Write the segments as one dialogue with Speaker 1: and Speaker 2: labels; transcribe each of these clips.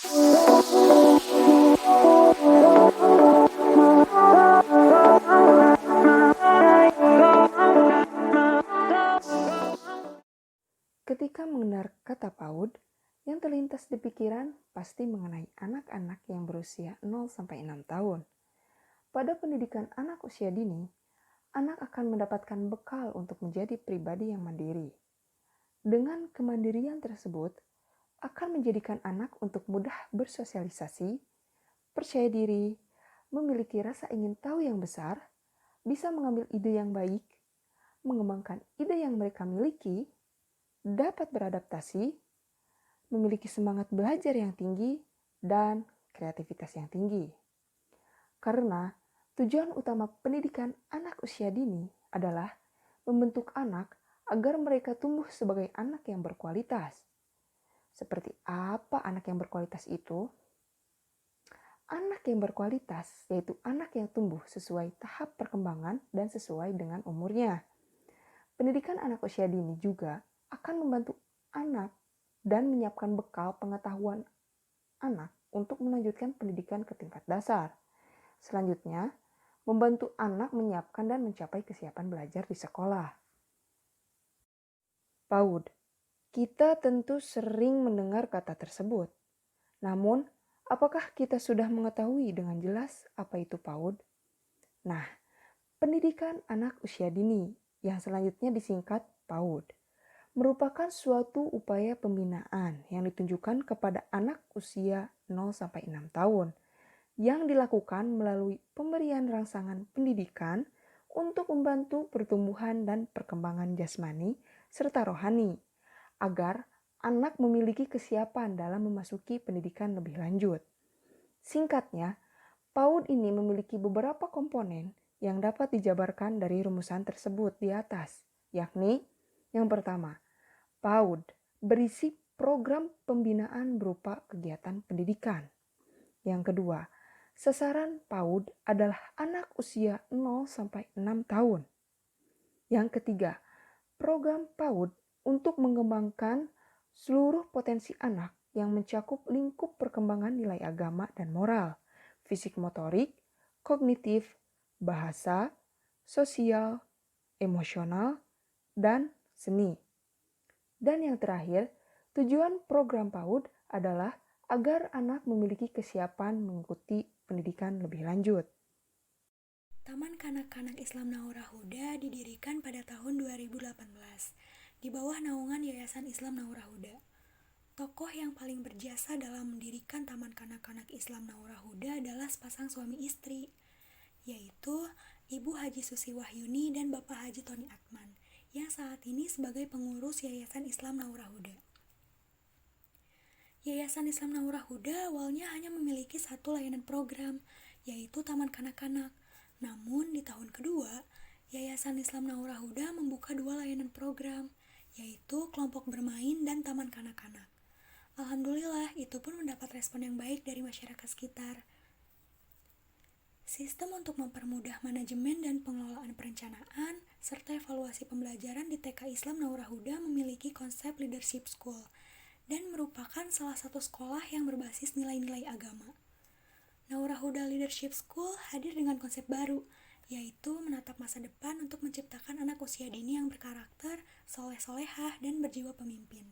Speaker 1: Ketika mendengar kata PAUD, yang terlintas di pikiran pasti mengenai anak-anak yang berusia 0-6 tahun. Pada pendidikan anak usia dini, anak akan mendapatkan bekal untuk menjadi pribadi yang mandiri. Dengan kemandirian tersebut, akan menjadikan anak untuk mudah bersosialisasi, percaya diri, memiliki rasa ingin tahu yang besar, bisa mengambil ide yang baik, mengembangkan ide yang mereka miliki, dapat beradaptasi, memiliki semangat belajar yang tinggi, dan kreativitas yang tinggi. Karena tujuan utama pendidikan anak usia dini adalah membentuk anak agar mereka tumbuh sebagai anak yang berkualitas. Seperti apa anak yang berkualitas itu? Anak yang berkualitas yaitu anak yang tumbuh sesuai tahap perkembangan dan sesuai dengan umurnya. Pendidikan anak usia dini juga akan membantu anak dan menyiapkan bekal pengetahuan anak untuk melanjutkan pendidikan ke tingkat dasar. Selanjutnya, membantu anak menyiapkan dan mencapai kesiapan belajar di sekolah. PAUD. Kita tentu sering mendengar kata tersebut. Namun, apakah kita sudah mengetahui dengan jelas apa itu PAUD? Nah, pendidikan anak usia dini yang selanjutnya disingkat PAUD merupakan suatu upaya pembinaan yang ditunjukkan kepada anak usia 0-6 tahun yang dilakukan melalui pemberian rangsangan pendidikan untuk membantu pertumbuhan dan perkembangan jasmani serta rohani agar anak memiliki kesiapan dalam memasuki pendidikan lebih lanjut. Singkatnya, PAUD ini memiliki beberapa komponen yang dapat dijabarkan dari rumusan tersebut di atas, yakni yang pertama, PAUD berisi program pembinaan berupa kegiatan pendidikan. Yang kedua, sasaran PAUD adalah anak usia 0-6 tahun. Yang ketiga, program PAUD untuk mengembangkan seluruh potensi anak yang mencakup lingkup perkembangan nilai agama dan moral, fisik motorik, kognitif, bahasa, sosial, emosional, dan seni. Dan yang terakhir, tujuan program PAUD adalah agar anak memiliki kesiapan mengikuti pendidikan lebih lanjut.
Speaker 2: Taman Kanak-Kanak Islam Naurah Huda didirikan pada tahun 2018 di bawah naungan Yayasan Islam Naurah Huda. Tokoh yang paling berjasa dalam mendirikan Taman Kanak-Kanak Islam Naurah Huda adalah sepasang suami istri, yaitu Ibu Haji Susi Wahyuni dan Bapak Haji Tony Atman, yang saat ini sebagai pengurus Yayasan Islam Naurah Huda. Yayasan Islam Naurah Huda awalnya hanya memiliki satu layanan program, yaitu Taman Kanak-Kanak. Namun di tahun kedua, Yayasan Islam Naurah Huda membuka dua layanan program, yaitu Kelompok Bermain dan Taman Kanak-Kanak. Alhamdulillah, itu pun mendapat respon yang baik dari masyarakat sekitar. Sistem untuk mempermudah manajemen dan pengelolaan perencanaan serta evaluasi pembelajaran di TK Islam Naurah Huda memiliki konsep leadership school dan merupakan salah satu sekolah yang berbasis nilai-nilai agama. Naurah Huda Leadership School hadir dengan konsep baru, yaitu menatap masa depan untuk menciptakan anak usia dini yang berkarakter, soleh-solehah, dan berjiwa pemimpin.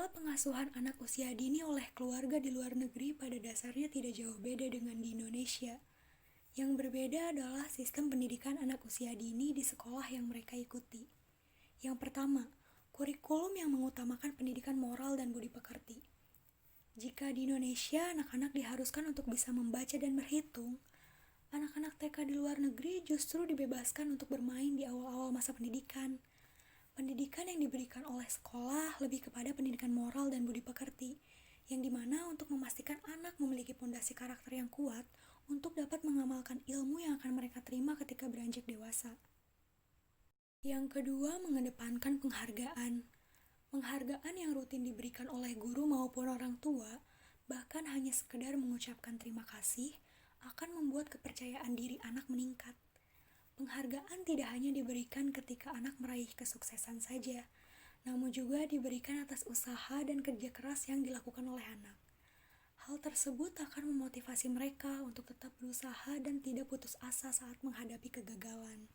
Speaker 2: Pola pengasuhan anak usia dini oleh keluarga di luar negeri pada dasarnya tidak jauh beda dengan di Indonesia. Yang berbeda adalah sistem pendidikan anak usia dini di sekolah yang mereka ikuti. Yang pertama, kurikulum yang mengutamakan pendidikan moral dan budi pekerti. Jika di Indonesia anak-anak diharuskan untuk bisa membaca dan berhitung, anak-anak TK di luar negeri justru dibebaskan untuk bermain di awal-awal masa pendidikan. Pendidikan yang diberikan oleh sekolah lebih kepada pendidikan moral dan budi pekerti, yang dimana untuk memastikan anak memiliki pondasi karakter yang kuat untuk dapat mengamalkan ilmu yang akan mereka terima ketika beranjak dewasa. Yang kedua, mengedepankan penghargaan. Penghargaan yang rutin diberikan oleh guru maupun orang tua, bahkan hanya sekedar mengucapkan terima kasih, akan membuat kepercayaan diri anak meningkat. Penghargaan tidak hanya diberikan ketika anak meraih kesuksesan saja, namun juga diberikan atas usaha dan kerja keras yang dilakukan oleh anak. Hal tersebut akan memotivasi mereka untuk tetap berusaha dan tidak putus asa saat menghadapi kegagalan.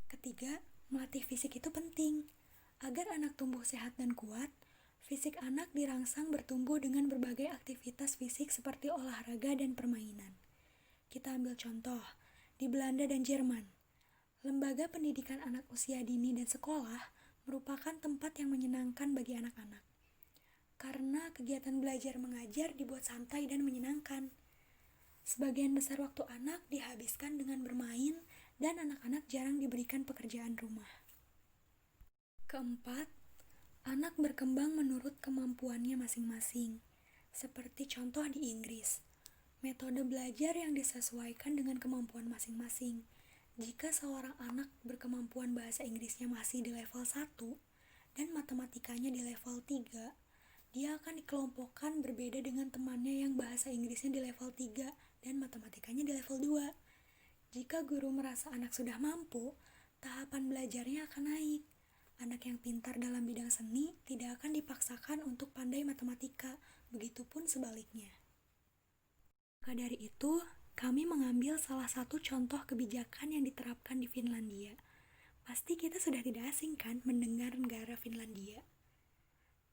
Speaker 2: Ketiga, melatih fisik itu penting. Agar anak tumbuh sehat dan kuat, fisik anak dirangsang bertumbuh dengan berbagai aktivitas fisik seperti olahraga dan permainan. Kita ambil contoh, di Belanda dan Jerman, lembaga pendidikan anak usia dini dan sekolah merupakan tempat yang menyenangkan bagi anak-anak. Karena kegiatan belajar mengajar dibuat santai dan menyenangkan. Sebagian besar waktu anak dihabiskan dengan bermain dan anak-anak jarang diberikan pekerjaan rumah. Keempat, anak berkembang menurut kemampuannya masing-masing. Seperti contoh di Inggris, metode belajar yang disesuaikan dengan kemampuan masing-masing. Jika seorang anak berkemampuan bahasa Inggrisnya masih di level 1 dan matematikanya di level 3, dia akan dikelompokkan berbeda dengan temannya yang bahasa Inggrisnya di level 3 dan matematikanya di level 2. Jika guru merasa anak sudah mampu, tahapan belajarnya akan naik. Anak yang pintar dalam bidang seni tidak akan dipaksakan untuk pandai matematika, begitupun sebaliknya. Maka dari itu, kami mengambil salah satu contoh kebijakan yang diterapkan di Finlandia. Pasti kita sudah tidak asing kan mendengar negara Finlandia.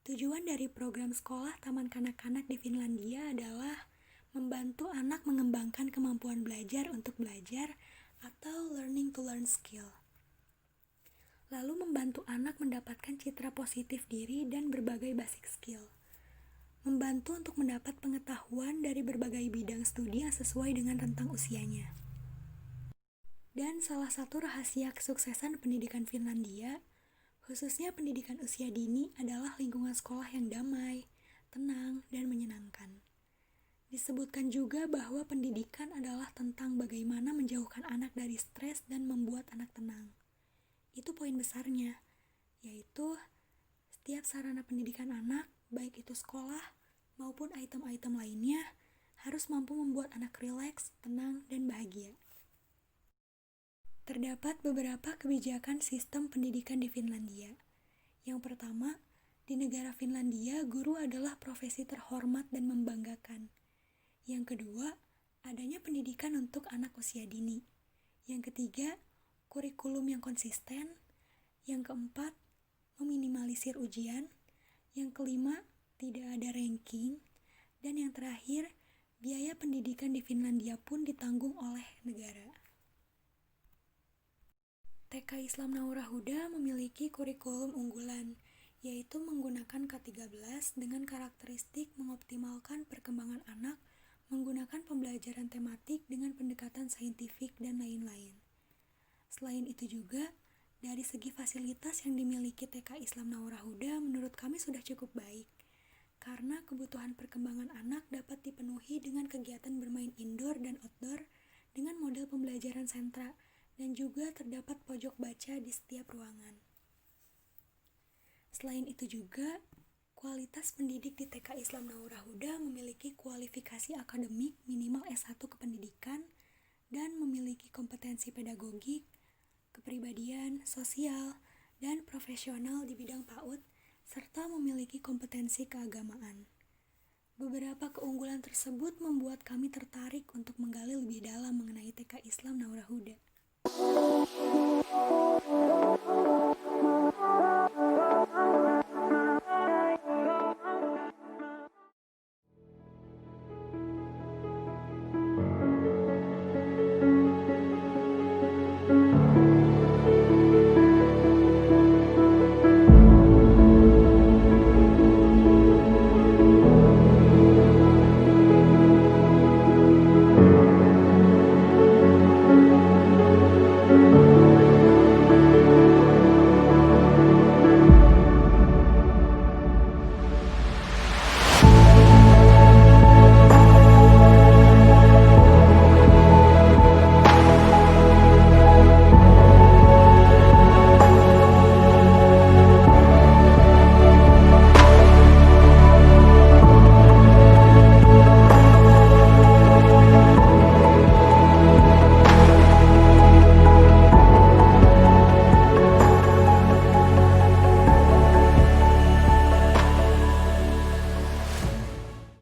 Speaker 2: Tujuan dari program sekolah taman kanak-kanak di Finlandia adalah membantu anak mengembangkan kemampuan belajar untuk belajar atau learning to learn skill. Lalu membantu anak mendapatkan citra positif diri dan berbagai basic skill. Membantu untuk mendapat pengetahuan dari berbagai bidang studi yang sesuai dengan rentang usianya. Dan salah satu rahasia kesuksesan pendidikan Finlandia, khususnya pendidikan usia dini, adalah lingkungan sekolah yang damai, tenang, dan menyenangkan. Disebutkan juga bahwa pendidikan adalah tentang bagaimana menjauhkan anak dari stres dan membuat anak tenang. Itu poin besarnya, yaitu setiap sarana pendidikan anak, baik itu sekolah maupun item-item lainnya, harus mampu membuat anak rileks, tenang, dan bahagia. Terdapat beberapa kebijakan sistem pendidikan di Finlandia. Yang pertama, di negara Finlandia, guru adalah profesi terhormat dan membanggakan. Yang kedua, adanya pendidikan untuk anak usia dini. Yang ketiga, kurikulum yang konsisten. Yang keempat, meminimalisir ujian. Yang kelima, tidak ada ranking. Dan yang terakhir, biaya pendidikan di Finlandia pun ditanggung oleh negara. TK Islam Naura Huda memiliki kurikulum unggulan, yaitu menggunakan K13 dengan karakteristik mengoptimalkan perkembangan anak, menggunakan pembelajaran tematik dengan pendekatan saintifik dan lain-lain. Selain itu juga, dari segi fasilitas yang dimiliki TK Islam Naura Huda menurut kami sudah cukup baik, karena kebutuhan perkembangan anak dapat dipenuhi dengan kegiatan bermain indoor dan outdoor dengan model pembelajaran sentra, dan juga terdapat pojok baca di setiap ruangan. Selain itu juga, kualitas pendidik di TK Islam Naura Huda memiliki kualifikasi akademik minimal S1 kependidikan dan memiliki kompetensi pedagogik, kepribadian, sosial, dan profesional di bidang PAUD, serta memiliki kompetensi keagamaan. Beberapa keunggulan tersebut membuat kami tertarik untuk menggali lebih dalam mengenai TK Islam Naura Huda.